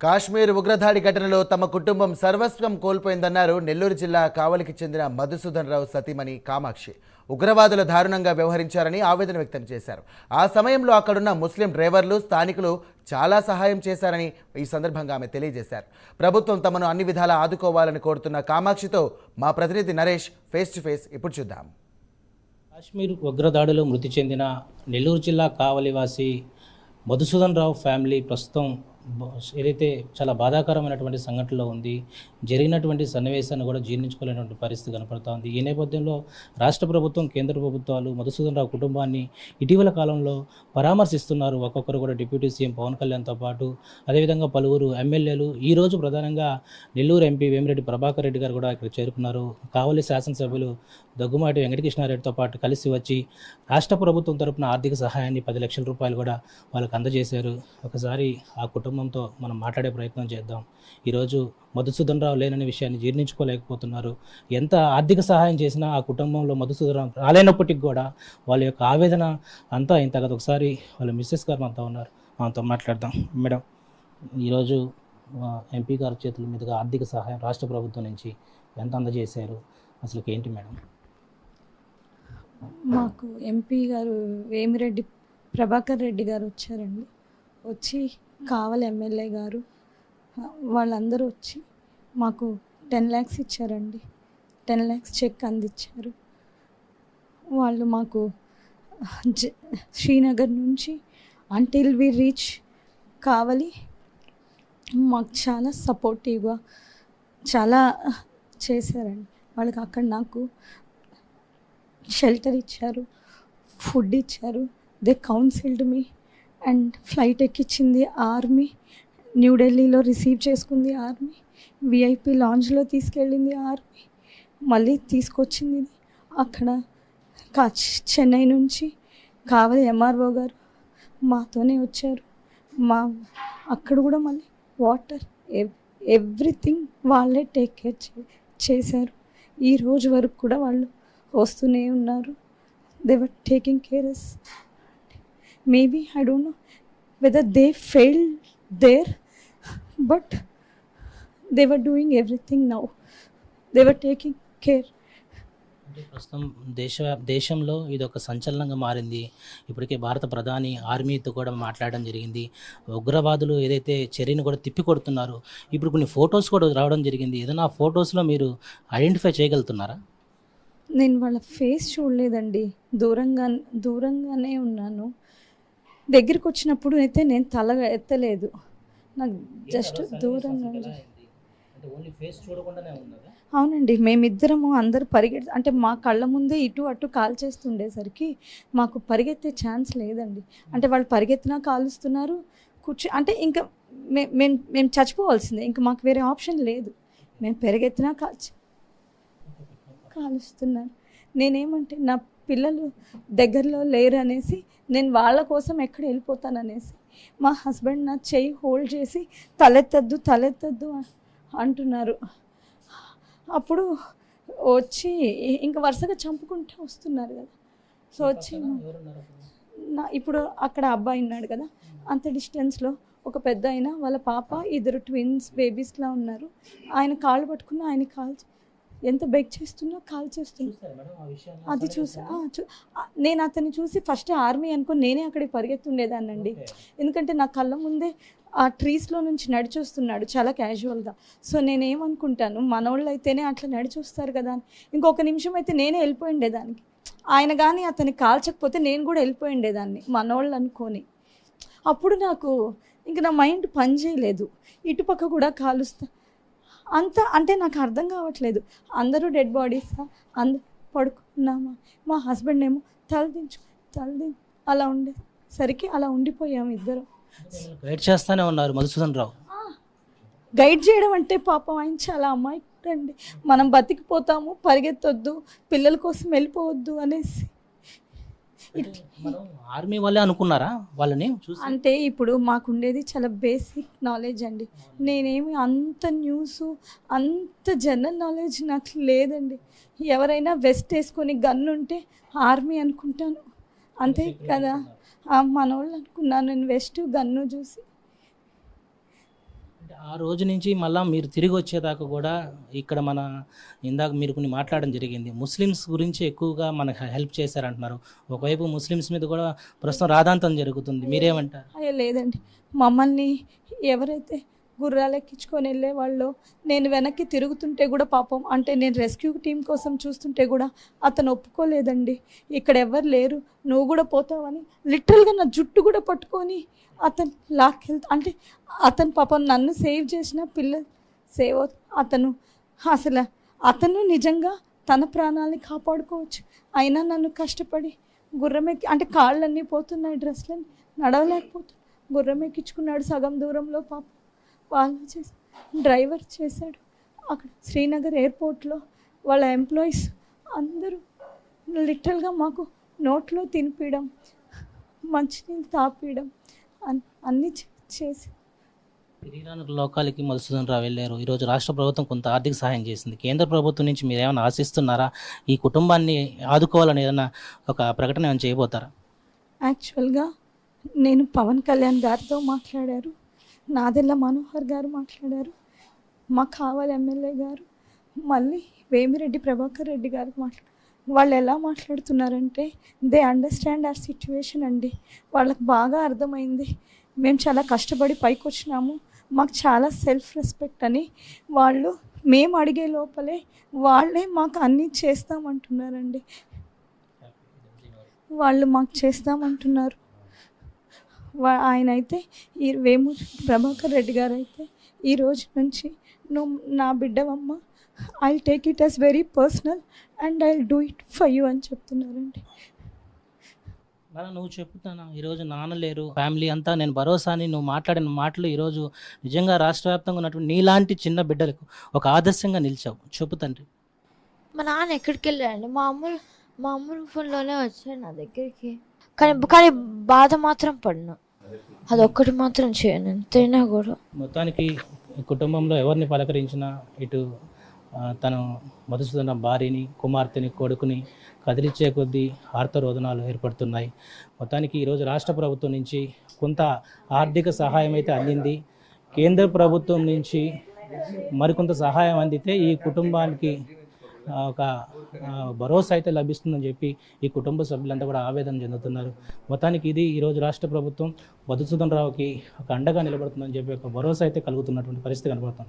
కాశ్మీర్ ఉగ్రదాడి ఘటనలో తమ కుటుంబం సర్వస్వం కోల్పోయిందన్నారు నెల్లూరు జిల్లా కావలికి చెందిన మధుసూదన్ రావు సతీమణి కామాక్షి. ఉగ్రవాదులు దారుణంగా వ్యవహరించారని ఆవేదన వ్యక్తం చేశారు. ఆ సమయంలో అక్కడున్న ముస్లిం డ్రైవర్లు, స్థానికులు చాలా సహాయం చేశారని ఈ సందర్భంగా ఆమె తెలియజేశారు. ప్రభుత్వం తమను అన్ని విధాలా ఆదుకోవాలని కోరుతున్న కామాక్షితో మా ప్రతినిధి నరేష్ ఫేస్ టు ఫేస్ ఇప్పుడు చూద్దాం. కాశ్మీర్ ఉగ్రదాడిలో మృతి చెందిన నెల్లూరు జిల్లా కావలివాసి మధుసూదన్ రావు ఫ్యామిలీ ప్రస్తుతం ఏదైతే చాలా బాధాకరమైనటువంటి సంఘటనలో ఉంది. జరిగినటువంటి సన్నివేశాన్ని కూడా జీర్ణించుకోలేనటువంటి పరిస్థితి కనపడుతూ ఉంది. ఈ నేపథ్యంలో రాష్ట్ర ప్రభుత్వం, కేంద్ర ప్రభుత్వాలు మధుసూదన్ రావు కుటుంబాన్ని ఇటీవల కాలంలో పరామర్శిస్తున్నారు. ఒక్కొక్కరు కూడా డిప్యూటీ సీఎం పవన్ కళ్యాణ్తో పాటు అదేవిధంగా పలువురు ఎమ్మెల్యేలు. ఈరోజు ప్రధానంగా నెల్లూరు ఎంపీ వేమిరెడ్డి ప్రభాకర్ రెడ్డి గారు కూడా ఇక్కడ చేరుకున్నారు. కావలి శాసనసభ్యులు దగ్గుమాటి వెంకటకృష్ణారెడ్డితో పాటు కలిసి వచ్చి రాష్ట్ర ప్రభుత్వం తరపున ఆర్థిక సహాయాన్ని 10 లక్షల రూపాయలు కూడా వాళ్ళకి అందజేశారు. ఒకసారి ఆ కుటుంబంతో మనం మాట్లాడే ప్రయత్నం చేద్దాం. ఈరోజు మధుసూదన్ రావు లేననే విషయాన్ని జీర్ణించుకోలేకపోతున్నారు. ఎంత ఆర్థిక సహాయం చేసినా ఆ కుటుంబంలో మధుసూదన్ రావు రాలేనప్పటికి కూడా వాళ్ళ యొక్క ఆవేదన అంతా ఇంత కదా. ఒకసారి వాళ్ళ మిస్సెస్ గారు మనతో ఉన్నారు, మనతో మాట్లాడదాం. మేడం, ఈరోజు ఎంపీ గారి చేతుల మీదుగా ఆర్థిక సహాయం రాష్ట్ర ప్రభుత్వం నుంచి ఎంత అందజేశారు, అసలు ఏంటి మేడం? మాకు ఎంపీ గారు వేమిరెడ్డి ప్రభాకర్ రెడ్డి గారు వచ్చారండి. వచ్చి కావలి ఎమ్మెల్యే గారు వాళ్ళందరూ వచ్చి మాకు 10 lakhs ఇచ్చారండి. 10 lakhs చెక్ అందించారు. వాళ్ళు మాకు శ్రీనగర్ నుంచి అంటిల్ వి రీచ్ కావలి మాకు చాలా సపోర్టివ్గా చాలా చేశారండి. వాళ్ళకి అక్కడ నాకు షెల్టర్ ఇచ్చారు, ఫుడ్ ఇచ్చారు. They counselled me and flight ఎక్కించింది ఆర్మీ, న్యూఢిల్లీలో రిసీవ్ చేసుకుంది ఆర్మీ, విఐపి లాంజ్లో తీసుకెళ్ళింది ఆర్మీ, మళ్ళీ తీసుకొచ్చింది అక్కడ చెన్నై నుంచి కావలి ఎంఆర్ఓ గారు మాతోనే వచ్చారు. అక్కడ కూడా మళ్ళీ వాటర్ ఎవ్రీథింగ్ వాళ్ళే టేక్ కేర్ చేశారు. ఈ రోజు వరకు కూడా వాళ్ళు వస్తూనే ఉన్నారు. They were taking care us. Maybe I don't know whether they failed there, but they were doing everything now. They were taking care. అంటే ప్రస్తుతం దేశంలో ఇది ఒక సంచలనంగా మారింది. ఇప్పటికే భారత ప్రధాని ఆర్మీతో కూడా మాట్లాడడం జరిగింది. ఉగ్రవాదులు ఏదైతే చర్యను కూడా తిప్పికొడుతున్నారు. ఇప్పుడు కొన్ని ఫొటోస్ కూడా రావడం జరిగింది. ఏదైనా ఆ ఫొటోస్లో మీరు ఐడెంటిఫై చేయగలుగుతున్నారా? నేను వాళ్ళ ఫేస్ చూడలేదండి, దూరంగానే ఉన్నాను. దగ్గరికి వచ్చినప్పుడు అయితే నేను తల ఎత్తలేదు, నాకు జస్ట్ దూరంగా. అవునండి, మేమిద్దరము అందరు అంటే మా కళ్ళ ముందే ఇటు అటు కాల్ చేస్తుండేసరికి మాకు పరిగెత్తే ఛాన్స్ లేదండి. అంటే వాళ్ళు పరిగెత్తినా కాలుస్తున్నారు, అంటే ఇంకా మేము చచ్చిపోవాల్సిందే, ఇంకా మాకు వేరే ఆప్షన్ లేదు. మేము పరిగెత్తినా కాలుస్తున్నారు. నేనేమంటే నా పిల్లలు దగ్గరలో లేరు అనేసి నేను వాళ్ళ కోసం ఎక్కడ వెళ్ళిపోతాననేసి మా హస్బెండ్ నా చెయ్యి హోల్డ్ చేసి తలెత్తద్దు అంటున్నారు. అప్పుడు వచ్చి ఇంకా వరుసగా చంపుకుంటూ వస్తున్నారు కదా. సో వచ్చి ఇప్పుడు అక్కడ అబ్బాయి ఉన్నాడు కదా, అంత డిస్టెన్స్లో ఒక పెద్ద ఆయన, వాళ్ళ పాప, 2 ట్విన్స్ బేబీస్లా ఉన్నారు. ఆయన కాళ్ళు పట్టుకున్న, ఆయన కాల్ ఎంత బెగ్ చేస్తున్నా కాల్ చేస్తున్నా. అది నేను అతన్ని చూసి ఫస్ట్ ఆర్మీ అనుకుని నేనే అక్కడికి పరిగెత్తుండేదాన్నండి. ఎందుకంటే నా కళ్ళ ముందే ఆ ట్రీస్లో నుంచి నడిచొస్తున్నాడు చాలా క్యాజువల్గా. సో నేనేమనుకుంటాను, మనోళ్ళు అయితేనే అట్లా నడిచొస్తారు కదా అని. ఇంకొక నిమిషం అయితే నేనే వెళ్ళిపోయి ఉండేదానికి. ఆయన కానీ అతన్ని కాల్చకపోతే నేను కూడా వెళ్ళిపోయి ఉండేదాన్ని మనోళ్ళు అనుకొని. అప్పుడు నాకు ఇంకా నా మైండ్ పని చేయలేదు, ఇటుపక్క కూడా కాలుస్తా అంటే నాకు అర్థం కావట్లేదు. అందరూ డెడ్ బాడీసా, అందరూ పడుకున్నామా, మా హస్బెండ్ ఏమో తలదించు అలా ఉండేసరికి అలా ఉండిపోయాము ఇద్దరు. గైడ్ చేస్తూనే ఉన్నారు మధుసూదన్ రావు. గైడ్ చేయడం అంటే పాపం ఆయన చాలా అమాయకుడండి. మనం బతికిపోతాము, పరిగెత్తొద్దు, పిల్లల కోసం వెళ్ళిపోవద్దు అనేసి. మనం ఆర్మీ వాళ్ళే అనుకున్నారా వాళ్ళని చూసి? అంటే ఇప్పుడు మాకుండేది చాలా బేసిక్ నాలెడ్జ్ అండి. నేనేమి అంత న్యూస్, అంత జనరల్ నాలెడ్జ్ నాకు లేదండి. ఎవరైనా వెస్ట్ వేసుకొని గన్ను ఉంటే ఆర్మీ అనుకుంటాను, అంతే కదా. మనోళ్ళు అనుకున్నాను నేను వెస్ట్ గన్ను చూసి. అంటే ఆ రోజు నుంచి మళ్ళీ మీరు తిరిగి వచ్చేదాకా కూడా ఇక్కడ మన ఇందాక మీరు కొన్ని మాట్లాడడం జరిగింది, ముస్లిమ్స్ గురించి ఎక్కువగా మనకు హెల్ప్ చేశారంటున్నారు. ఒకవైపు ముస్లిమ్స్ మీద కూడా ప్రస్తుతం రాద్ధాంతం జరుగుతుంది, మీరేమంటారు? అయ్యో లేదండి, మమ్మల్ని ఎవరైతే గుర్రాలు ఎక్కించుకొని వెళ్ళేవాళ్ళు, నేను వెనక్కి తిరుగుతుంటే కూడా పాపం, అంటే నేను రెస్క్యూ టీం కోసం చూస్తుంటే కూడా అతను ఒప్పుకోలేదండి. ఇక్కడ ఎవరు లేరు, నువ్వు కూడా పోతావని లిటరల్గా నా జుట్టు కూడా పట్టుకొని అతను లాక్కెళ్తా, అంటే అతను పాపం నన్ను సేవ్ చేసిన పిల్లలు సేవ్ అతను నిజంగా తన ప్రాణాలని కాపాడుకోవచ్చు, అయినా నన్ను కష్టపడి గుర్రం ఎక్కి, అంటే కాళ్ళన్నీ పోతున్నాయి, డ్రెస్లన్నీ నడవలేకపోతున్నాడు, గుర్రం ఎక్కించుకున్నాడు సగం దూరంలో. పాపం వాళ్ళు చేసి డ్రైవర్ చేశాడు. అక్కడ శ్రీనగర్ ఎయిర్పోర్ట్లో వాళ్ళ ఎంప్లాయీస్ అందరూ లిటరల్గా మాకు నోట్లో తినిపించడం, మంచినీళ్ళు తాపియడం అన్నీ చేసి. తిరిగిరాని లోకాలకి మధుసూదన్ రావు వెళ్ళారు. ఈరోజు రాష్ట్ర ప్రభుత్వం కొంత ఆర్థిక సహాయం చేసింది. కేంద్ర ప్రభుత్వం నుంచి మీరు ఏమైనా ఆశిస్తున్నారా? ఈ కుటుంబాన్ని ఆదుకోవాలని ఏదైనా ఒక ప్రకటన ఏమైనా చేయబోతారా? యాక్చువల్గా నేను పవన్ కళ్యాణ్ గారితో మాట్లాడారు, నాదెల్ల మనోహర్ గారు మాట్లాడారు, మా కావాలి ఎమ్మెల్యే గారు, మళ్ళీ వేమిరెడ్డి ప్రభాకర్ రెడ్డి గారు వాళ్ళు ఎలా మాట్లాడుతున్నారంటే దే అండర్స్టాండ్ అవర్ సిచ్యువేషన్ అండి. వాళ్ళకి బాగా అర్థమైంది, మేము చాలా కష్టపడి పైకి వచ్చినాము, మాకు చాలా సెల్ఫ్ రెస్పెక్ట్ అని. వాళ్ళు మేము అడిగే లోపలే వాళ్ళే మాకు అన్నీ చేస్తామంటున్నారండి, వాళ్ళు మాకు చేస్తామంటున్నారు. ఆయన అయితే ఈ వేమూరి ప్రభాకర్ రెడ్డి గారు అయితే ఈ రోజు నుంచి నువ్వు నా బిడ్డవమ్మ, I take it as very personal and I do it for you అని చెప్తున్నారండి. నాన్న నువ్వు చెప్తానా, ఈరోజు నాన్న లేరు, ఫ్యామిలీ అంతా నేను భరోసా అని నువ్వు మాట్లాడిన మాటలు ఈరోజు నిజంగా రాష్ట్ర వ్యాప్తంగా ఉన్నటువంటి నీలాంటి చిన్న బిడ్డలకు ఒక ఆదర్శంగా నిలిచావు. చెప్పు తండ్రి. మా నాన్న ఎక్కడికి వెళ్ళాడండి, మా అమ్మ ఫోన్లోనే వచ్చాడు నా దగ్గరికి, కానీ బాధ మాత్రం పడినా, అదొక్కటి మాత్రం చేయను ఎంతైనా కూడా. మొత్తానికి కుటుంబంలో ఎవరిని పలకరించినా ఇటు తను మధుసూదన భార్యని, కుమార్తెని, కొడుకుని కదిలిచ్చే కొద్దీ ఆర్తరోదనాలు ఏర్పడుతున్నాయి. మొత్తానికి ఈరోజు రాష్ట్ర ప్రభుత్వం నుంచి కొంత ఆర్థిక సహాయం అయితే అందింది. కేంద్ర ప్రభుత్వం నుంచి మరికొంత సహాయం అందితే ఈ కుటుంబానికి ఒక భరోసా అయితే లభిస్తుందని చెప్పి ఈ కుటుంబ సభ్యులంతా కూడా ఆవేదన చెందుతున్నారు. మొత్తానికి ఇది ఈరోజు రాష్ట్ర ప్రభుత్వం మధుసూదన్ రావుకి ఒక అండగా నిలబడుతుందని చెప్పి ఒక భరోసా అయితే కలుగుతున్నటువంటి పరిస్థితి కనబడుతుంది.